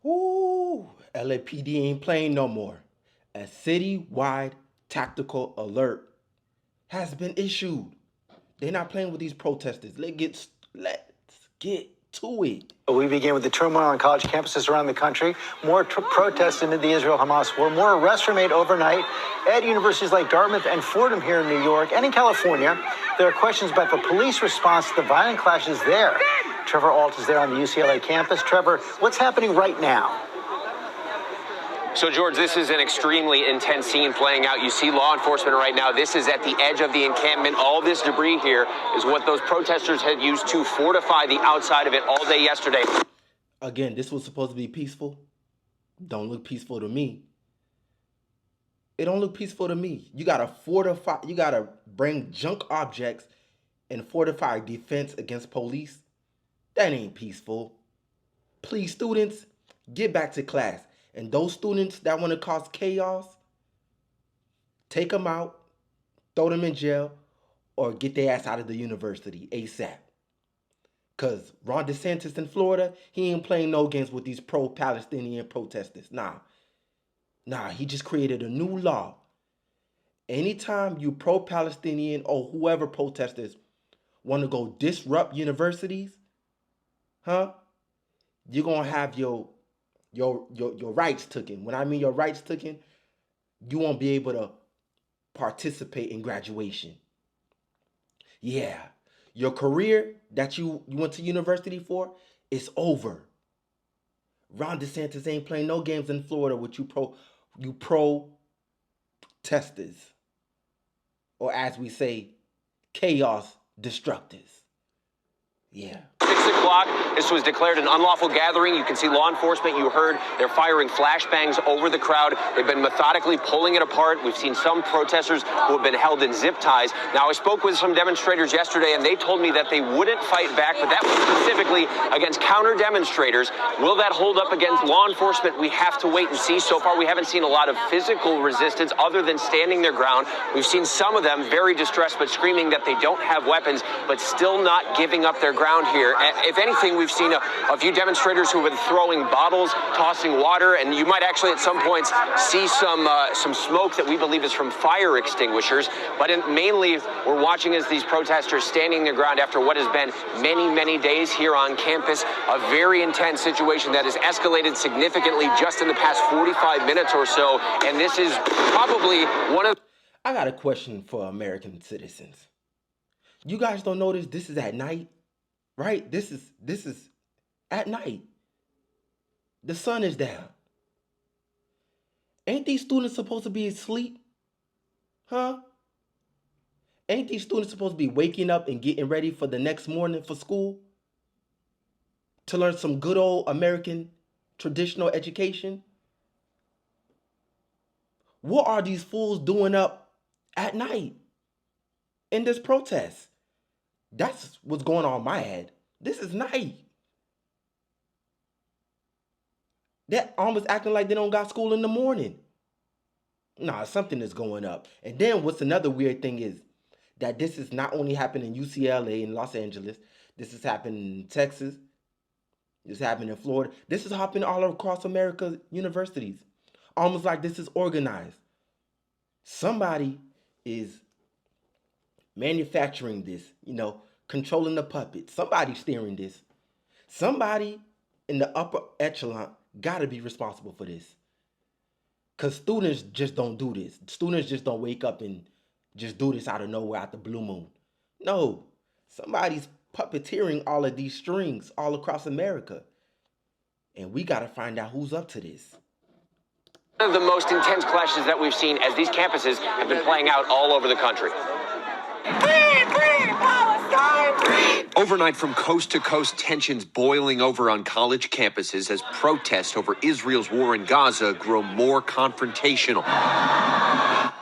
Ooh, LAPD ain't playing no more. A citywide tactical alert has been issued. They're not playing with these protesters. Let's get to it. We begin with the turmoil on college campuses around the country. More protests amid the Israel-Hamas war. More arrests were made overnight at universities like Dartmouth and Fordham here in New York and in California. There are questions about the police response to the violent clashes there. Trevor Ault is there on the UCLA campus. Trevor, what's happening right now? So, George, this is an extremely intense scene playing out. You see law enforcement right now. This is at the edge of the encampment. All this debris here is what those protesters had used to fortify the outside of it all day yesterday. Again, this was supposed to be peaceful. Don't look peaceful to me. It don't look peaceful to me. You gotta fortify, you gotta bring junk objects and fortify defense against police. That ain't peaceful. Please, students, get back to class. And those students that want to cause chaos, take them out, throw them in jail, or get their ass out of the university ASAP. Because Ron DeSantis in Florida, he ain't playing no games with these pro-Palestinian protesters. Nah, he just created a new law. Anytime you pro-Palestinian or whoever protesters want to go disrupt universities, you're going to have your rights taken. When I mean your rights taken, you won't be able to participate in graduation. Yeah, your career that you went to university for is over. Ron DeSantis ain't playing no games in Florida with you protesters, or as we say, chaos destructors. Yeah. 6 o'clock, this was declared an unlawful gathering. You can see law enforcement, you heard, they're firing flashbangs over the crowd. They've been methodically pulling it apart. We've seen some protesters who have been held in zip ties. Now, I spoke with some demonstrators yesterday, and they told me that they wouldn't fight back, but that was specifically against counter-demonstrators. Will that hold up against law enforcement? We have to wait and see. So far, we haven't seen a lot of physical resistance other than standing their ground. We've seen some of them very distressed, but screaming that they don't have weapons, but still not giving up their ground here. If anything, we've seen a few demonstrators who have been throwing bottles, tossing water, and you might actually at some points see some smoke that we believe is from fire extinguishers. But mainly, we're watching as these protesters standing their ground after what has been many, many days here on campus. A very intense situation that has escalated significantly just in the past 45 minutes or so. And this is probably one of... I got a question for American citizens. You guys don't notice this is at night? Right? This is at night. The sun is down. Ain't these students supposed to be asleep? Ain't these students supposed to be waking up and getting ready for the next morning for school? To learn some good old American traditional education? What are these fools doing up at night in this protest? That's what's going on in my head. This is night. They're almost acting like they don't got school in the morning. Nah, something is going up. And then what's another weird thing is that this is not only happening in UCLA in Los Angeles. This is happening in Texas. This is happening in Florida. This is happening all across America's universities. Almost like this is organized. Somebody is manufacturing this, controlling the puppet. Somebody steering this. Somebody in the upper echelon got to be responsible for this. Because students just don't do this. Students just don't wake up and just do this out of nowhere, out the blue moon. No, somebody's puppeteering all of these strings all across America. And we got to find out who's up to this. One of the most intense clashes that we've seen as these campuses have been playing out all over the country. Overnight, from coast to coast, tensions boiling over on college campuses as protests over Israel's war in Gaza grow more confrontational.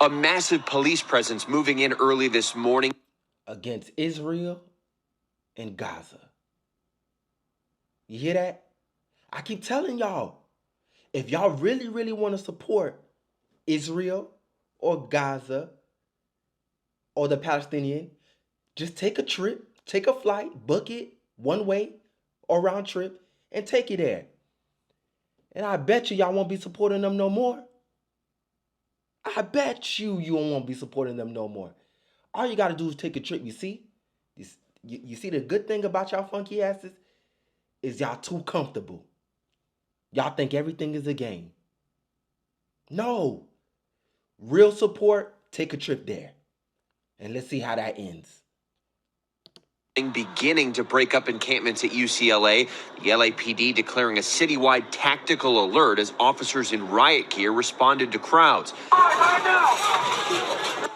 A massive police presence moving in early this morning against Israel and Gaza. You hear that? I keep telling y'all, if y'all really, really want to support Israel or Gaza or the Palestinian, just take a trip, take a flight, book it one way or round trip, and take it there. And I bet y'all won't be supporting them no more. I bet you won't be supporting them no more. All you got to do is take a trip. You see? You see the good thing about y'all funky asses is y'all too comfortable. Y'all think everything is a game. No. Real support, take a trip there. And let's see how that ends. Beginning to break up encampments at UCLA, the LAPD declaring a citywide tactical alert as officers in riot gear responded to crowds.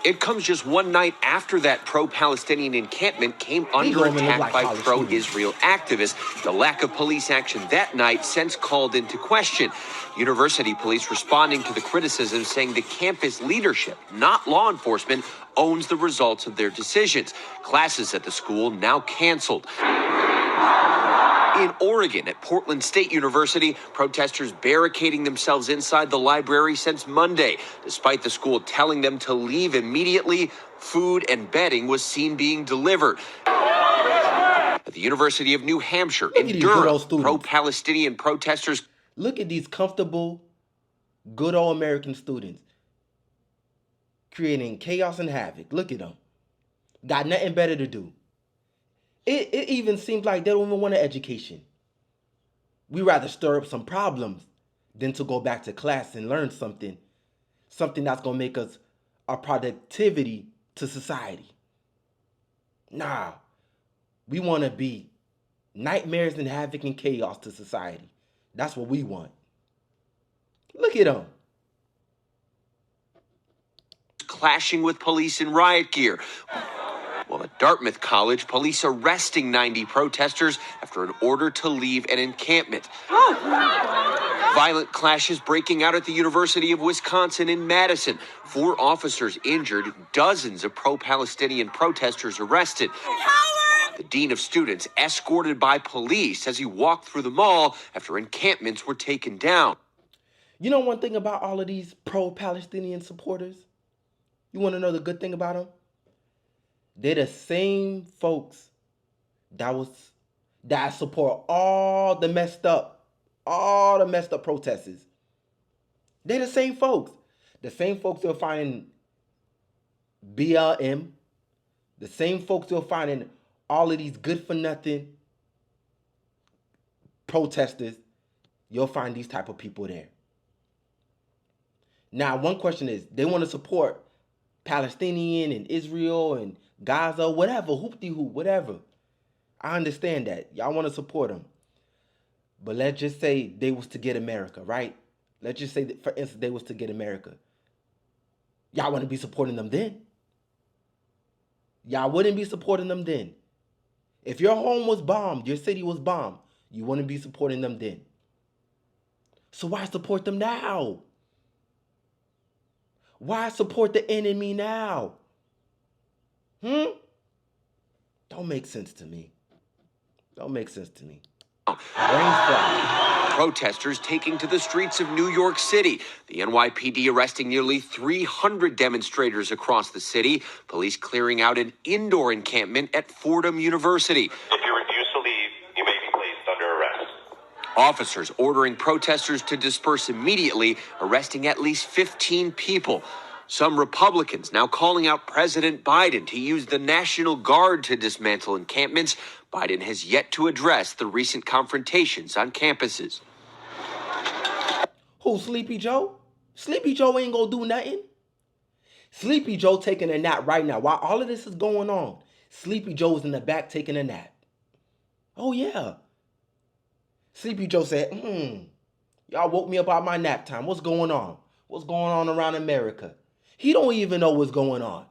It comes just one night after that pro-Palestinian encampment came under attack by pro-Israel activists. The lack of police action that night since called into question. University police responding to the criticism, saying the campus leadership, not law enforcement, owns the results of their decisions. Classes at the school now canceled. In Oregon, at Portland State University, protesters barricading themselves inside the library since Monday. Despite the school telling them to leave immediately, food and bedding was seen being delivered. At the University of New Hampshire, in Durham, pro-Palestinian protesters. Look at these comfortable, good old American students creating chaos and havoc. Look at them. Got nothing better to do. It even seems like they don't even want an education. We rather stir up some problems than to go back to class and learn something that's going to make us a productivity to society. Nah, we want to be nightmares and havoc and chaos to society. That's what we want. Look at them. Clashing with police in riot gear. Well, at Dartmouth College, police arresting 90 protesters after an order to leave an encampment. Violent clashes breaking out at the University of Wisconsin in Madison. 4 officers injured, dozens of pro-Palestinian protesters arrested. The dean of students escorted by police as he walked through the mall after encampments were taken down. You know one thing about all of these pro-Palestinian supporters? You want to know the good thing about them? They're the same folks that support all the messed up protesters. They're the same folks. The same folks you'll find in BLM. The same folks you'll find in all of these good-for-nothing protesters. You'll find these type of people there. Now, one question is, they want to support Palestinian and Israel and Gaza, whatever, hoop-de-hoop, whatever. I understand that. Y'all want to support them. But let's just say they was to get America, right? Let's just say that, for instance, they was to get America. Y'all want to be supporting them then? Y'all wouldn't be supporting them then. If your home was bombed, your city was bombed, you wouldn't be supporting them then. So why support them now? Why support the enemy now? Don't make sense to me. Don't make sense to me. Protesters taking to the streets of New York City. The NYPD arresting nearly 300 demonstrators across the city. Police clearing out an indoor encampment at Fordham University. If you refuse to leave, you may be placed under arrest. Officers ordering protesters to disperse immediately, arresting at least 15 people. Some Republicans now calling out President Biden to use the National Guard to dismantle encampments. Biden has yet to address the recent confrontations on campuses. Who, Sleepy Joe? Sleepy Joe ain't gonna do nothing. Sleepy Joe taking a nap right now. While all of this is going on, Sleepy Joe's in the back taking a nap. Oh, yeah. Sleepy Joe said, y'all woke me up out my nap time. What's going on? What's going on around America? He don't even know what's going on.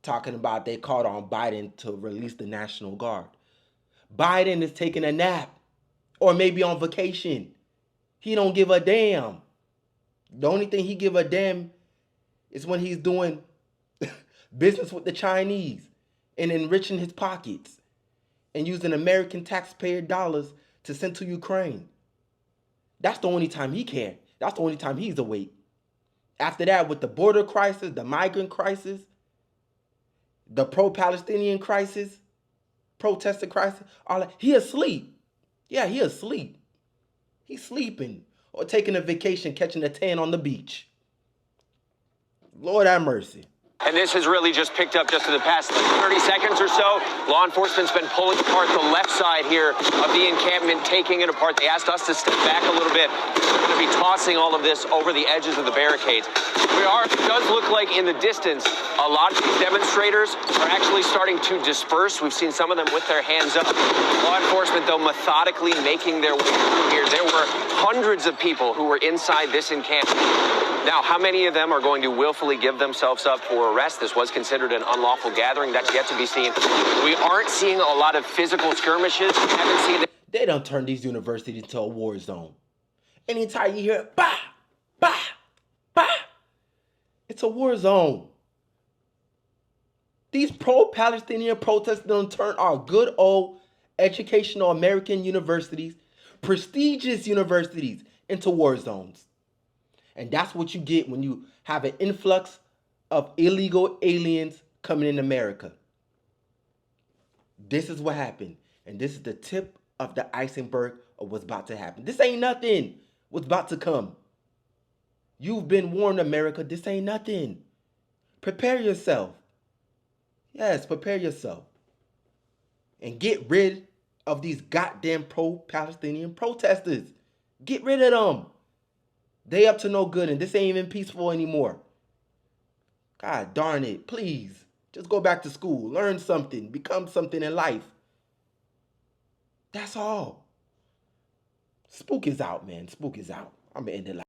Talking about they called on Biden to release the National Guard. Biden is taking a nap or maybe on vacation. He don't give a damn. The only thing he give a damn is when he's doing business with the Chinese and enriching his pockets and using American taxpayer dollars to send to Ukraine. That's the only time he cares. That's the only time he's awake. After that, with the border crisis, the migrant crisis, the pro-Palestinian crisis, protester crisis, all that, he asleep. Yeah, he asleep. He's sleeping. or taking a vacation, catching a tan on the beach. Lord have mercy. And this has really just picked up just in the past 30 seconds or so. Law enforcement's been pulling apart the left side here of the encampment, taking it apart. They asked us to step back a little bit. They're going to be tossing all of this over the edges of the barricades. It does look like in the distance, a lot of these demonstrators are actually starting to disperse. We've seen some of them with their hands up. Law enforcement, though, methodically making their way through here. There were hundreds of people who were inside this encampment. Now, how many of them are going to willfully give themselves up for arrest? This was considered an unlawful gathering. That's yet to be seen. We aren't seeing a lot of physical skirmishes. We haven't seen. They don't turn these universities into a war zone. Anytime you hear bah, bah, bah, it's a war zone. These pro-Palestinian protests don't turn our good old educational American universities, prestigious universities, into war zones. And that's what you get when you have an influx of illegal aliens coming in America. This is what happened. And this is the tip of the iceberg of what's about to happen. This ain't nothing. What's about to come. You've been warned, America. This ain't nothing. Prepare yourself. Yes, prepare yourself. And get rid of these goddamn pro-Palestinian protesters. Get rid of them. They up to no good, and this ain't even peaceful anymore. God darn it, please. Just go back to school, learn something, become something in life. That's all. Spook is out, man. Spook is out. I'm going to end it like